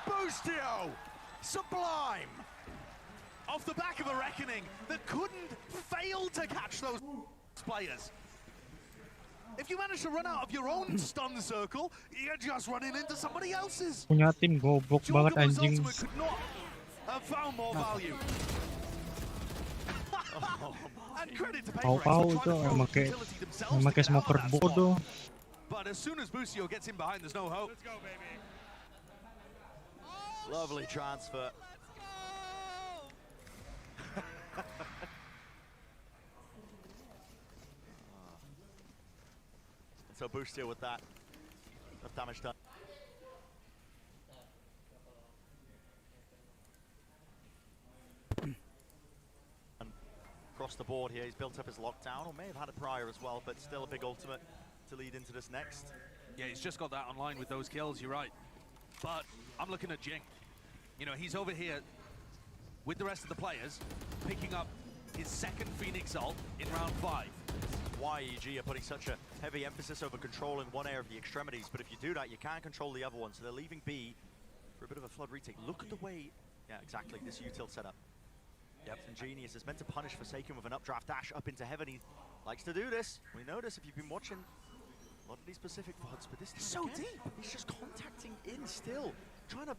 Boostio! Sublime! Off the back of a reckoning that couldn't fail to catch those players. If you manage to run out of your own stun circle, you're just running into somebody else's. Punya tim goblok banget anjing. Could not have found more value. And credit to Pau itu pakai smoker bodoh. But as soon as Boostio gets in behind, there's no hope. Let's go, baby. Lovely transfer. So Boostio with that damage done. And across the board here, he's built up his lockdown, or may have had it prior as well, but still a big ultimate to lead into this next. Yeah, he's just got that online with those kills, you're right. But I'm looking at Jing. You know, he's over here with the rest of the players, picking up his second Phoenix ult in round 5. Why EG are putting such a heavy emphasis over controlling one area of the extremities, but if you do that, you can't control the other one, so they're leaving B for a bit of a flood retake. Look at the way, yeah, exactly, this util setup. Yep, ingenious. It's meant to punish Forsaken with an updraft dash up into heaven. He likes to do this. We know this if you've been watching a lot of these Pacific VODs, but this is so deep. He's just contacting in still, trying to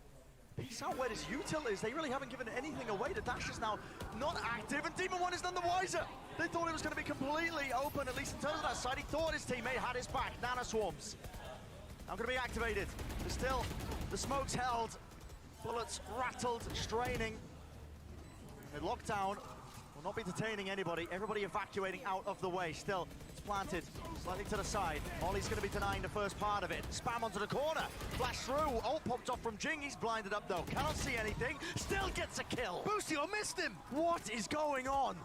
piece out where this util is. They really haven't given anything away. The dash is now not active, and Demon One is none the wiser. They thought it was going to be completely open, at least in terms of that side. He thought his teammate had his back. Nano Swarms now going to be activated. But still, the smoke's held. Bullets rattled, straining. The lockdown will not be detaining anybody. Everybody evacuating out of the way. Still, it's planted slightly to the side. Ollie's going to be denying the first part of it. Spam onto the corner. Flash through. Ult popped off from Jing. He's blinded up though. Cannot see anything. Still gets a kill. Boostio missed him. What is going on?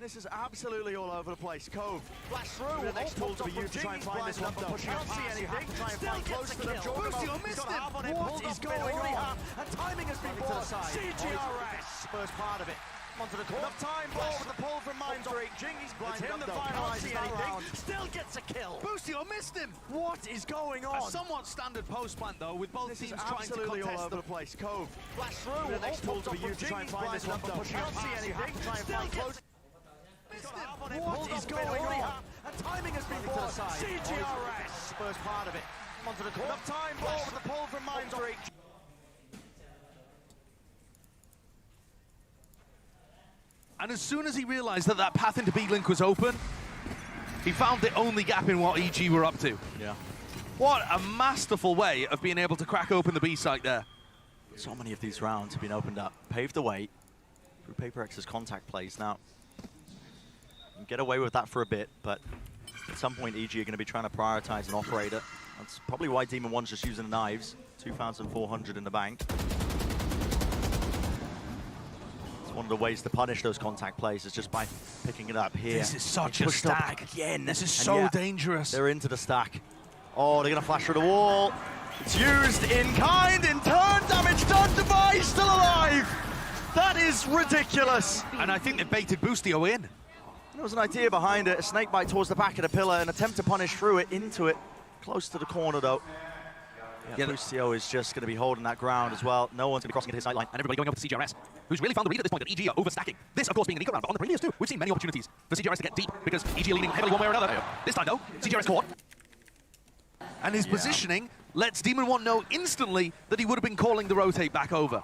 This is absolutely all over the place. Cove. Flash through. The next tool to be used to try and find this one, though. Pushing up, see anything. Still Close to them. Boostio missed him. What is going on? And timing has been brought. CGRS. First part of it. Onto the corner. Enough time. Ball with the pull from Mindstreak. Jing, he's blinded up though. Can't see anything. Still gets a kill. Boostio missed him. What is going on? A somewhat standard post plant though, with both teams trying to absolutely all contest over the place. Cove. Flash through. The next tool to be used to try and find this one, though. Can't see anything. Still gets what is going on? And timing has been brought. CGRS. First part of it. Onto the corner. Enough time. Ball with the pull from Mindstreak. And as soon as he realized that that path into B-Link was open, he found the only gap in what EG were up to. Yeah. What a masterful way of being able to crack open the B site there. So many of these rounds have been opened up, paved the way through Paper X's contact plays. Now, you can get away with that for a bit, but at some point EG are going to be trying to prioritize an operator. That's probably why Demon One's just using the knives. 2,400 in the bank. One of the ways to punish those contact plays is just by picking it up here. This is such a stack. Again. This is so dangerous. They're into the stack. Oh, they're going to flash through the wall. It's used in kind, in turn, damage done, Device still alive. That is ridiculous. And I think they baited Boostio in. There was an idea behind it, a snake bite towards the back of the pillar, an attempt to punish through it, into it, close to the corner though. Yeah, Boostio is just going to be holding that ground as well. No one's going to be crossing into his sight line. And everybody going over to CGRS, who's really found the read at this point that EG are overstacking. This, of course, being an eco round, but on the previous two, we've seen many opportunities for CGRS to get deep because EG are leaning heavily one way or another. This time, though, CGRS caught. And his positioning lets Demon One know instantly that he would have been calling the rotate back over.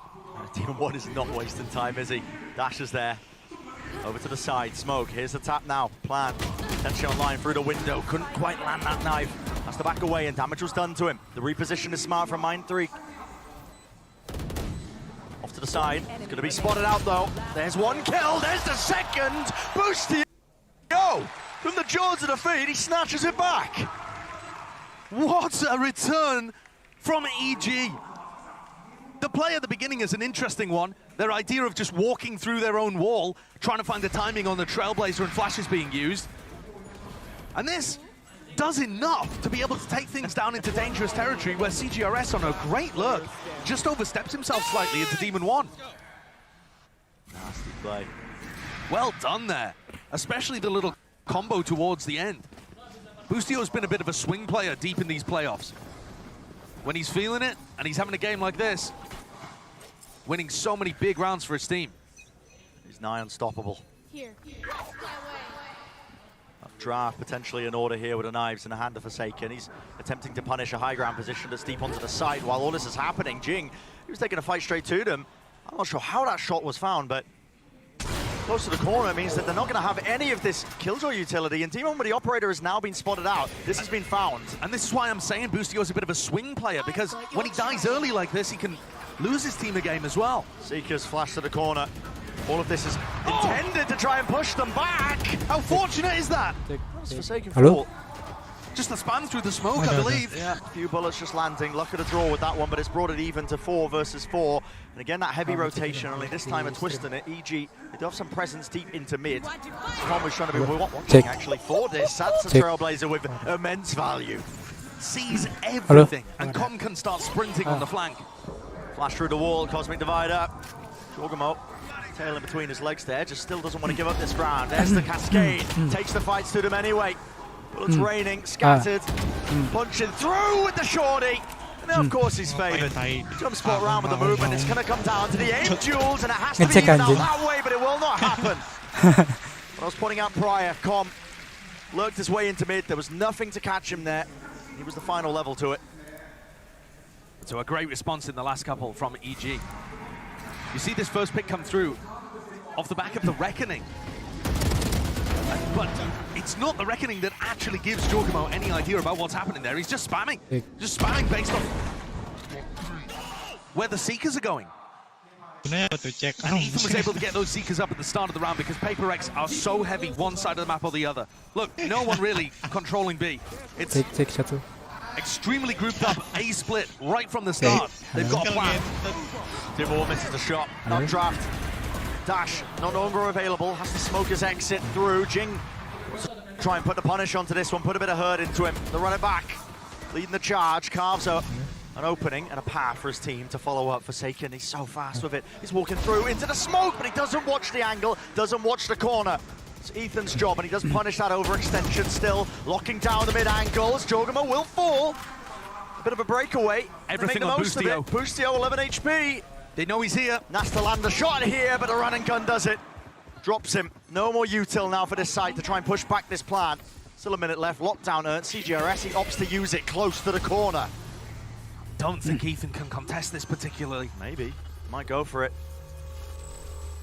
Demon One is not wasting time, is he? Dash is there. Over to the side, Smoke, here's the tap now, plan. Attention online through the window, couldn't quite land that knife. Has to back away and damage was done to him. The reposition is smart from Mind3. Off to the side, it's gonna be spotted out though. There's one kill, there's the second! Boostio from the jaws of defeat, he snatches it back. What a return from EG. The play at the beginning is an interesting one. Their idea of just walking through their own wall, trying to find the timing on the Trailblazer and flashes being used. And this does enough to be able to take things down into dangerous territory where CGRS on a great look just oversteps himself slightly into Demon One. Nasty play. Well done there, especially the little combo towards the end. Boostio's been a bit of a swing player deep in these playoffs. when he's feeling it and he's having a game like this, winning so many big rounds for his team. He's nigh unstoppable. Here. Draft potentially in order here with the knives in the hand of Forsaken. He's attempting to punish a high ground position that's deep onto the side while all this is happening. Jing, he was taking a fight straight to them. I'm not sure how that shot was found, but close to the corner means that they're not going to have any of this Killjoy utility, and Team Umber, the operator, has now been spotted out. This has been found. And this is why I'm saying Boostio is a bit of a swing player, because when he dies early like this, he can lose his team a game as well. Seekers flash to the corner. All of this is intended to try and push them back. How fortunate is that? That's Forsaken Hello? fault. Just the spam through the smoke, I believe. Yeah, a few bullets just landing. Luck at a draw with that one, but it's brought it even to 4 versus 4. And again, that heavy rotation, only this time a twist in it. EG, they do have some presence deep into mid. Tom was trying to be watching actually for this. That's a Trailblazer with immense value. Sees everything, and Com can start sprinting on the flank. Flash through the wall, Cosmic Divider. Jorgamo, tail in between his legs there, just still doesn't want to give up this ground. There's the Cascade, takes the fights to them anyway. Bullets raining, scattered, punching through with the shorty. And now, of course, he's favoured. Jump spot around with the movement. It's going to come down to the aim duels, and it has to be even out that way, but it will not happen. I was pointing out prior, Com lurked his way into mid. There was nothing to catch him there. He was the final level to it. So a great response in the last couple from EG. You see this first pick come through off the back of the Reckoning. But it's not the Reckoning that actually gives Jorgamo any idea about what's happening there. He's just spamming. Just spamming based on where the Seekers are going. And Ethan was able to get those Seekers up at the start of the round because Paper Rex are so heavy one side of the map or the other. Look, no one really controlling B. It's extremely grouped up, A split right from the start. They've got a plan. Timor misses the shot, not draft. Dash, no longer available, has to smoke his exit through. Jing try and put the punish onto this one, put a bit of hurt into him. They run it back, leading the charge, carves up an opening and a path for his team to follow up. Forsaken, he's so fast with it. He's walking through into the smoke, but he doesn't watch the angle, doesn't watch the corner. It's Ethan's job, and he does punish that overextension still, locking down the mid-angles. Jorgamo will fall. A bit of a breakaway. Everything make the on most of it. Boostio, 11 HP. They know he's here. Nasta land a shot here, but the run and gun does it. Drops him. No more util now for this side to try and push back this plan. Still a minute left. Lockdown earned. CGRS, he opts to use it close to the corner. Don't think Ethan can contest this particularly. Maybe. Might go for it.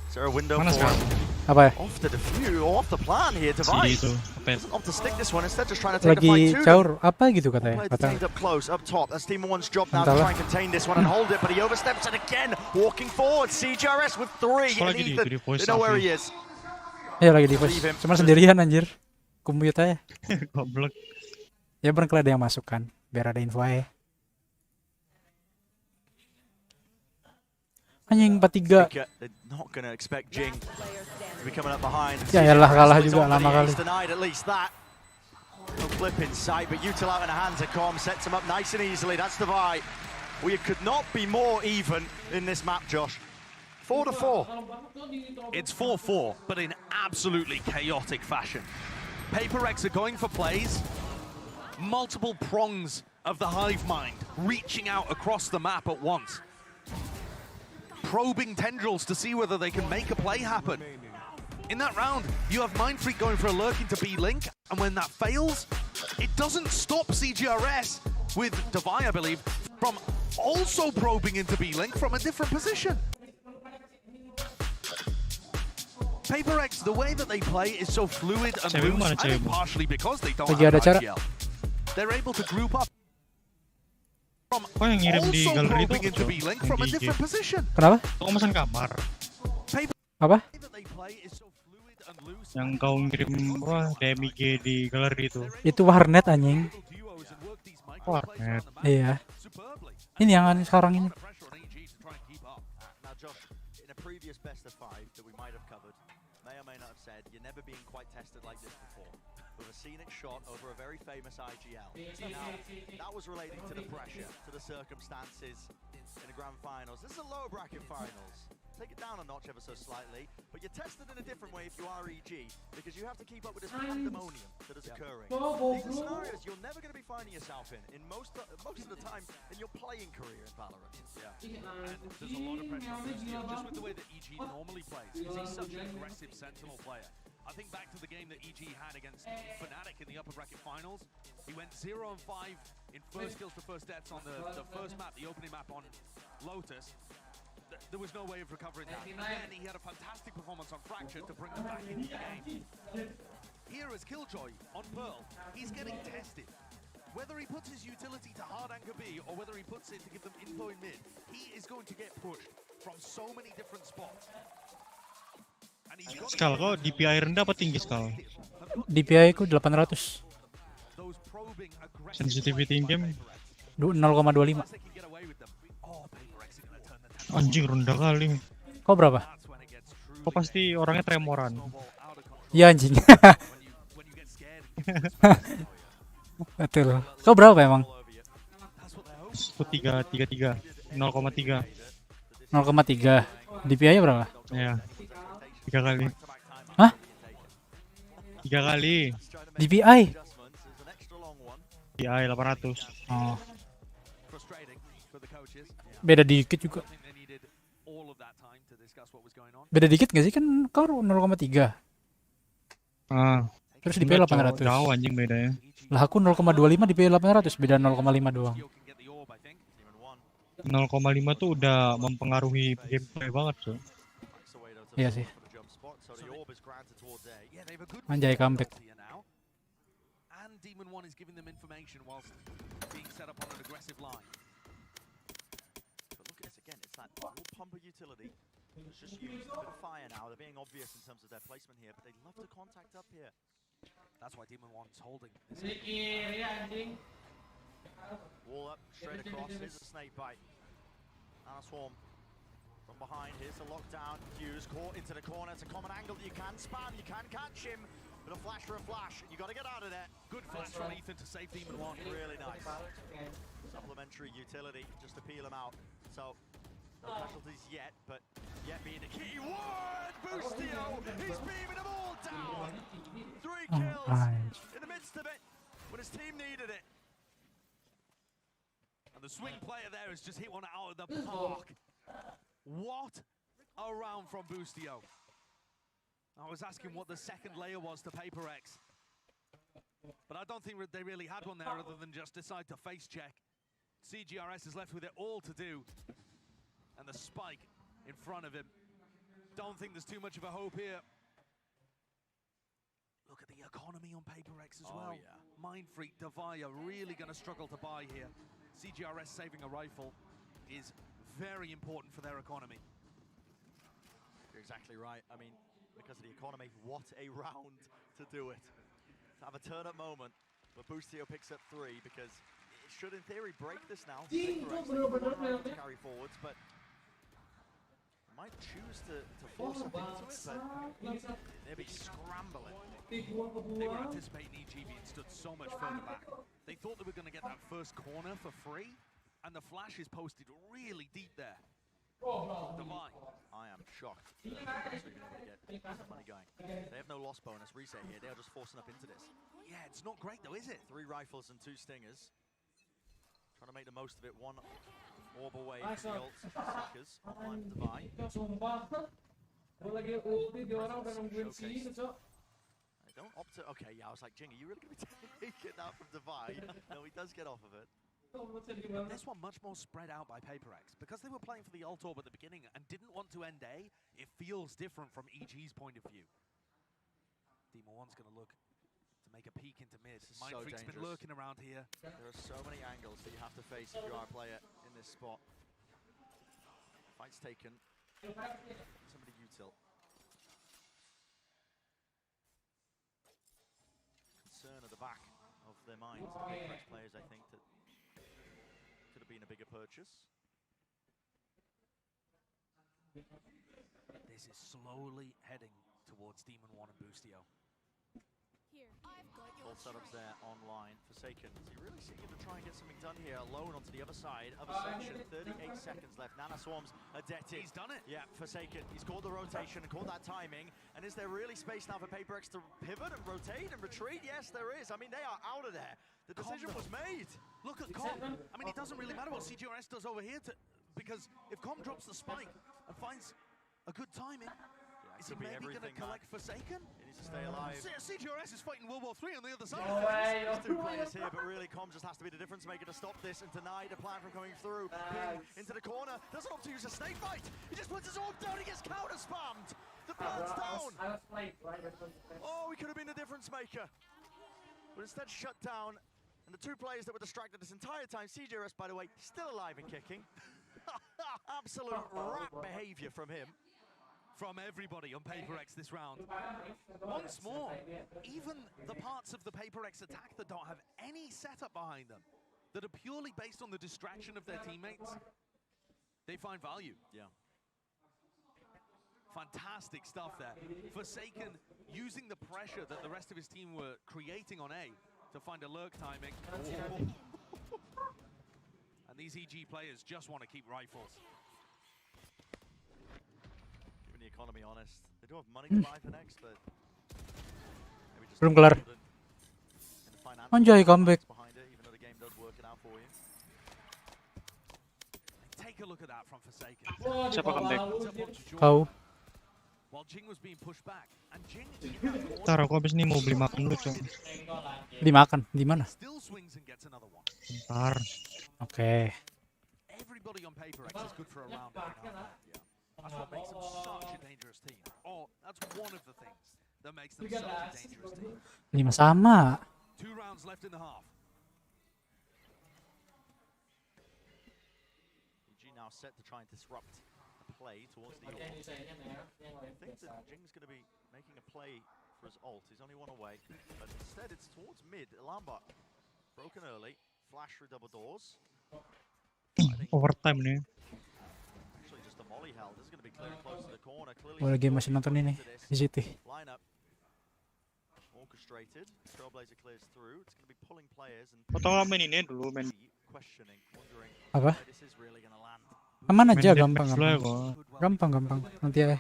Is there a window for him? Off the defuse, or off the plan here, Device. Doesn't opt to stick this one, instead just trying to take the fight to caur apa gitu katanya. Played detained up close, up top. That's Team 1's job now to try and contain this one and hold it, but he oversteps it again, walking forward. CGRS with 3, and Ethan, they know where he is. Ya lagi di push. Cuma sendirian anjir. Kumute aja. Goblok. Ya barangkali ada yang masuk kan, biar ada info aja. Anjing 4-3. They're not going to expect Jing to be coming up behind. Ya yalah kalah juga lama kali. At least that. No flip in sight, but util out in the hands of Com sets him up nice and easily. That's the vibe. We could not be more even in this map, Josh. 4-4. It's 4-4, but in absolutely chaotic fashion. Paper Rex are going for plays. Multiple prongs of the hive mind reaching out across the map at once. Probing tendrils to see whether they can make a play happen. In that round, you have Mind Freak going for a lurking to B-Link, and when that fails, it doesn't stop CGRS with Devi, I believe, from also probing into B-Link from a different position. Paper X, the way that they play is so fluid and loose, I think partially because they don't have IGL. They're able to group up from also probing into B-Link from a different position. Kenapa? Kau pesan kamar. Apa? Yang kau ngirim DMG di galeri itu. Itu warnet anjing. Warnet. Iya. Ini yang sekarang ini. Seen it shot over a very famous IGL. Now, that was relating to the pressure, to to the circumstances in the grand finals. This is a lower bracket finals. Take it down a notch ever so slightly, but you're tested in a different way if you are EG, because you have to keep up with this pandemonium that is occurring. These are scenarios you're never going to be finding yourself in most of the time in your playing career in Valorant. Yeah, and there's a lot of pressure on Boostio, just with the way that EG normally plays, because he's such an aggressive Sentinel player. I think back to the game that EG had against Fnatic in the upper bracket finals. He went 0-5 in first kills to first deaths on the first map, the opening map on Lotus. There was no way of recovering that. And then he had a fantastic performance on Fracture to bring them back into the game. Here as Killjoy on Pearl, he's getting tested. Whether he puts his utility to hard anchor B or whether he puts it to give them info in mid, he is going to get pushed from so many different spots. Skal, kok DPI rendah apa tinggi Skal? DPI ku 800. Sensitivity in game 0,25. anjing rendah kali. Kau berapa? Kok pasti orangnya tremoran. Iya anjing. Betul. Kau berapa emang? Itu 3,3. 0,3. 0,3. DPI-nya berapa? Ya. 3 kali. Hah? 3 kali. DPI? DPI 800. Oh. Beda dikit juga. Beda dikit gak sih? Kan kau 0,3. Ah. Terus DPI 800. Jauh anjing bedanya. Lah aku 0,25 DPI 800, beda 0,5 doang. 0,5 tuh udah mempengaruhi gameplay banget tuh. Iya sih. Anjay comeback. And Demon 1 is giving them information whilst being set up on an aggressive line. But look at this again, it's that little pump of utility. It's just used a bit of fire now. They're being obvious in terms of their placement here, but they love to contact up here. That's why Demon 1's holding. Wall up, straight across. Here's a snake bite. And a swarm. From behind, here's the lockdown. Fuse caught into the corner. It's a common angle that you can spam. You can catch him. But a flash for a flash. You got to get out of there. Good flash from Ethan to save Demon 1. Really nice. Supplementary utility just to peel him out. So, no casualties yet, but yet being the key word. Boostio, he's beaming them all down. 3 kills in the midst of it when his team needed it. And the swing player there has just hit one out of the park. What a round from Boostio. I was asking what the second layer was to Paper X, but I don't think they really had one there other than just decide to face check. CGRS is left with it all to do, and the spike in front of him. Don't think there's too much of a hope here. Look at the economy on Paper X as well. Yeah. Mind Freak, Devaya really going to struggle to buy here. CGRS saving a rifle is very important for their economy. You're exactly right. I mean, because of the economy, what a round to do it. To have a turn-up moment, but Boostio picks up 3 because it should, in theory, break this now. To carry forwards, but might choose to force up into it, but they'll be scrambling. They were anticipating EG being stood so much further back. They thought they were going to get that first corner for free, and the flash is posted really deep there. Divine. I am shocked. They're actually been able to get some money going. They have no loss bonus reset here. They are just forcing up into this. Yeah, it's not great though, is it? 3 rifles and 2 stingers. Trying to make the most of it. 1 orb away from the ult seekers. Online Divine. They don't opt to. Okay, yeah, I was like, Jing, are you really going to be taking that from Divine? No, he does get off of it. This one much more spread out by Paper X. Because they were playing for the ult orb at the beginning and didn't want to end A, it feels different from EG's point of view. Demon 1's going to look to make a peek into mid. Mind So Freak's been dangerous. lurking around here. There are so many angles that you have to face if you are a player in this spot. Fight's taken. Somebody util. Concern at the back of their minds, the Paper X players, I think, that could have been a bigger purchase. This is slowly heading towards Demon 1 and Boostio. All setups there online. Forsaken, is he really seeking to try and get something done here? Alone onto the other side, other section, 38 seconds left. Nana Swarms are deaded. He's done it. Yeah, Forsaken, he's called the rotation and called that timing. And is there really space now for PaperX to pivot and rotate and retreat? Yes, there is. I mean, they are out of there. The decision was made. Look at Com. I mean, it doesn't really matter what CGRS does over here, because if Com drops the spike and finds a good timing, is he maybe going to collect Forsaken? He needs to stay alive. CGRS is fighting World War III on the other side. There's two players here, but really Com just has to be the difference maker to stop this and deny the plan from coming through. Ping into the corner, doesn't opt to use a snake bite. He just puts his orb down, he gets counter spammed. The plant's down. Oh, he could have been the difference maker. But instead shut down. And the two players that were distracted this entire time, CGRS, by the way, still alive and kicking. Absolute rat behavior from him. From everybody on PaperX this round. Once more, even the parts of the PaperX attack that don't have any setup behind them, that are purely based on the distraction of their teammates, they find value. Yeah. Fantastic stuff there. Forsaken using the pressure that the rest of his team were creating on A to find a lurk timing. And these EG players just want to keep rifles. The economy honest. They do have money to buy for next, but maybe just Belum kelar. Anjay, comeback. Behind it, even though the game does work it out for you. Take a look at that from Forsaken. Siapa comeback? Kau. While Jing was being pushed back, and Jing Ntar aku abis ini mau beli makan dulu, Cok. Dimakan di mana? still swings and gets another one. Ntar. Oke. Everybody on PaperX is good for a round. Yeah. That's what makes them such a dangerous team. Oh, that's one of the things that makes them such a dangerous team. 5 sama. 2 rounds left in the half. EG now set to try and disrupt the play towards the ult. I think that Jing's going to be making a play for his ult. He's only one away, but instead it's towards mid. Lambert broken early, flash through double doors. Overtime nih. Actually, just a molly hell. This is going to be clear close to the corner. Clearly, Gue lagi masih nonton ini di City. lineup orchestrated. Trailblazer clears through. It's going to be pulling players and Atau nggak main ini dulu, main questioning, wondering Apa? where this is really going to land. Aman aja, main gampang, dulu ya gampang. kok. Gampang. Nanti ya.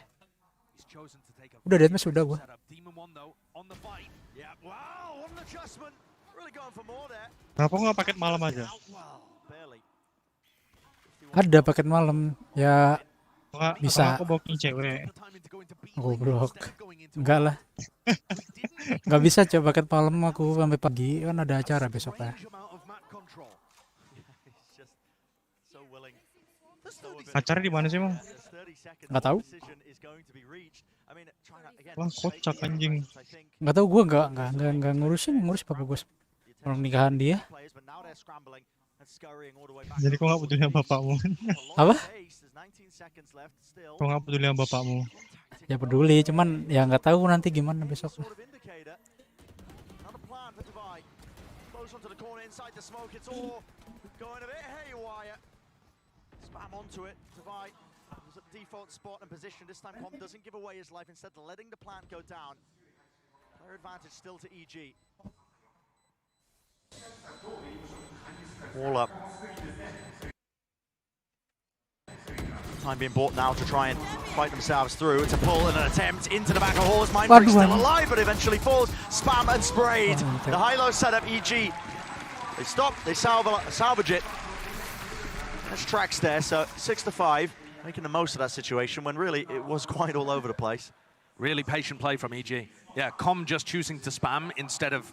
He's chosen to take a Udah deathmatch udah gua. setup. Demon 1 though on the fight. Yeah, wow, what an adjustment. Really going for more there. Kenapa nggak paket malam aja? Wow, barely. Ada paket malam. Ya Nggak, Bisa. Aku booking cewek. The timing to go into B goblok. instead of going into Enggak lah. Enggak bisa coba paket malam aku sampai pagi, kan ada acara besok lah. range amount of map control. He's just so willing. Acara di mana sih, Mang? There's 30 seconds. Nggak tahu. Decision is going to be reached. I mean, trying to, again, Wah, kocak anjing. I think Enggak tahu, gua enggak ngurus papa gua orang nikahan dia. players, but now they're scrambling and scurrying all the way back. Jadi kok nggak peduli sama bapakmu? Apa? There's 19 seconds left still. Kok nggak peduli sama bapakmu? Ya peduli, cuman ya nggak tahu nanti gimana besok. Sort of indicator. Another plan for Divide. Close onto the corner inside the smoke. It's all going a bit haywire. Spam onto it. Divide was at default spot and position. This time Com doesn't give away his life, instead letting the plant go down. Player advantage still to EG. All up. Time being bought now to try and fight themselves through. It's a pull and an attempt into the back of Hall's. Mindfreak's still alive, but eventually falls. Spam and sprayed. The high-low setup, EG. They stop, they salvage it. There's tracks there, so 6-5. Making the most of that situation when really it was quite all over the place. Really patient play from EG. Yeah, Com just choosing to spam instead of,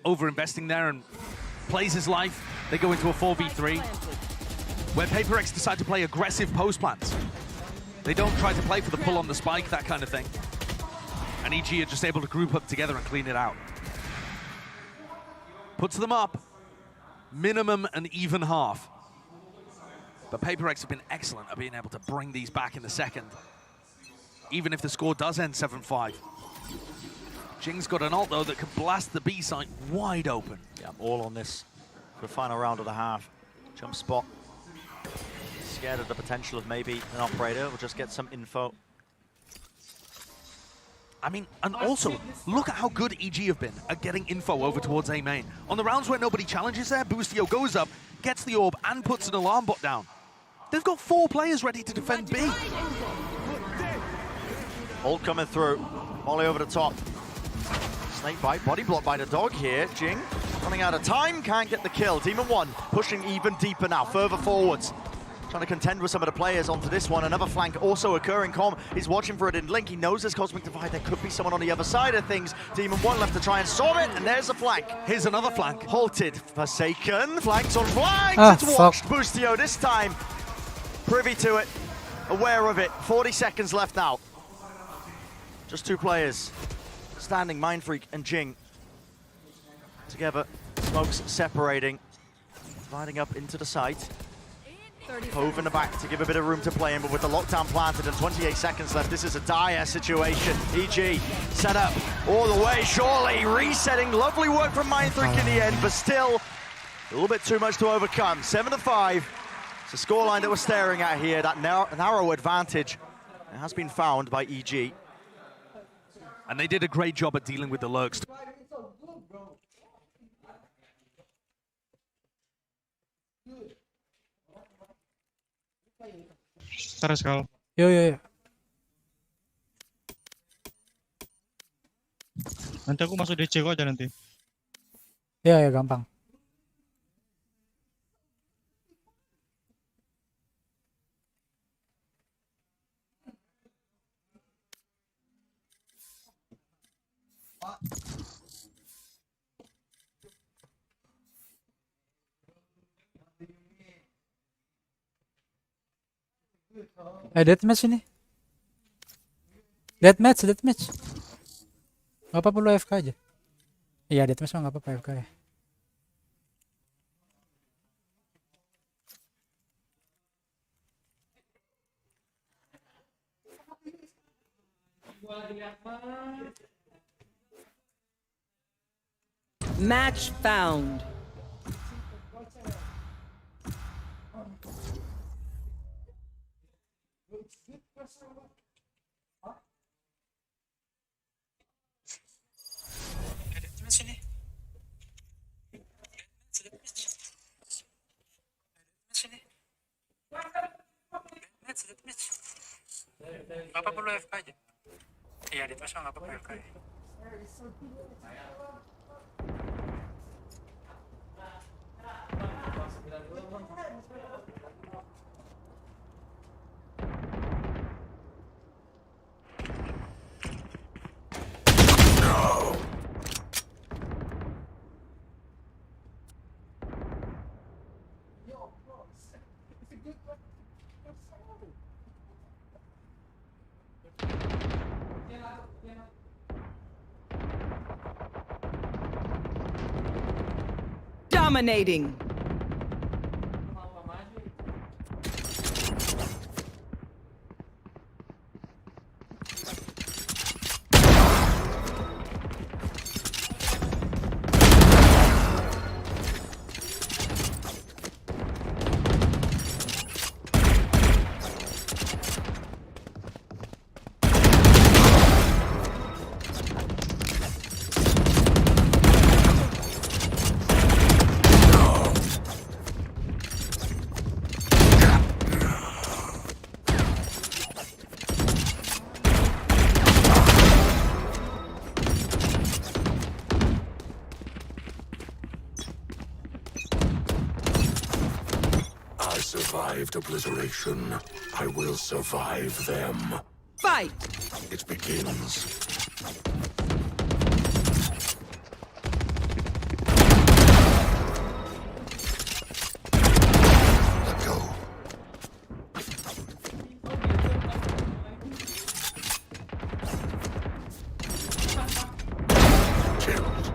over-investing there, and plays his life. They go into a 4v3, where PaperX decide to play aggressive post plants. They don't try to play for the pull on the spike, that kind of thing. And EG are just able to group up together and clean it out. Puts them up, minimum an even half. But PaperX have been excellent at being able to bring these back in the second, even if the score does end 7-5. Jing's got an ult, though, that could blast the B site wide open. Yeah, all on this for the final round of the half. Jump spot. Scared of the potential of maybe an operator. We'll just get some info. I mean, and also, look at how good EG have been at getting info over towards A main. On the rounds where nobody challenges there, Boostio goes up, gets the orb, and puts an alarm bot down. They've got 4 players ready to defend B. Ult coming through. Molly over the top. Snake bite, body block by the dog here. Jing running out of time, can't get the kill. Demon 1 pushing even deeper now, further forwards. Trying to contend with some of the players onto this one. Another flank also occurring. Com, he's watching for it in Link. He knows there's Cosmic Divide. There could be someone on the other side of things. Demon 1 left to try and solve it, and there's a flank. Here's another flank. Halted. Forsaken. Flanks on flanks. Ah, It's watched. Boostio this time. Privy to it. Aware of it. 40 seconds left now. Just 2 players. Standing, Mind Freak and Jing. Together. Smokes separating. Dividing up into the site. Hove in the back to give a bit of room to play in, but with the lockdown planted and 28 seconds left, this is a dire situation. EG set up all the way, surely resetting. Lovely work from Mind Freak in the end, but still a little bit too much to overcome. 7-5. It's a scoreline that we're staring at here. That narrow advantage has been found by EG. And they did a great job at dealing with the lurks. Ntar Skal. Yo. Nanti aku masuk DC kok aja nanti. Ya gampang. Deathmatch ini. Deathmatch. Gak apa-apa lu AFK aja. Iya, deathmatch mah gak apa-apa AFK ya. Match found. Gak apa-apa lu AFK aja. Iya, deathmatch mah gak apa-apa AFK ya. Dominating. Survived obliteration. I will survive them. Fight! It begins. Let go. Killed.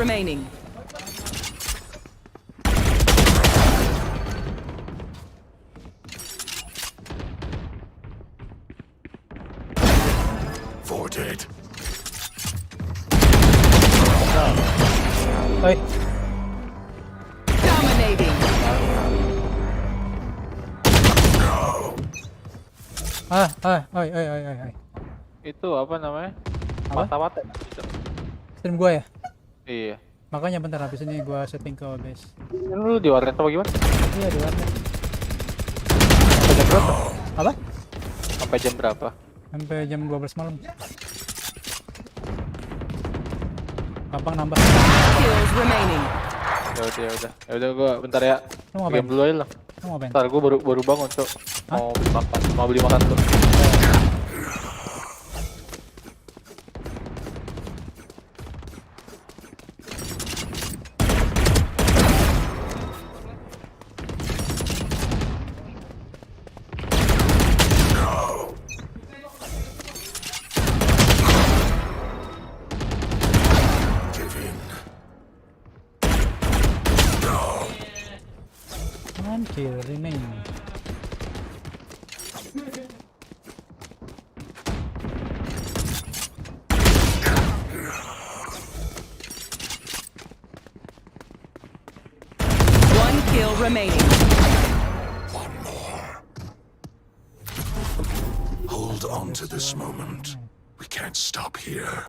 remaining. Four dead. Oi, Dominating. oi. Itu apa namanya? Apa? Mata-mata gitu. Stream gua ya? Iya. Makanya bentar habis ini gua setting ke OBS. Ini lu di warnet apa gimana? Iya di warnet. Sampai jam berapa? Apa? Sampai jam berapa? Sampai jam 12 malam. Abang nambah. Kills remaining. Ya udah gua bentar ya. Lu mau ngapain? Game dulu aja lah. Lu mau ngapain? Ntar gua baru bangun, Cok. Mau beli makan tuh. Give in. One kill remaining. One kill remaining. One more. Hold on to this moment. We can't stop here.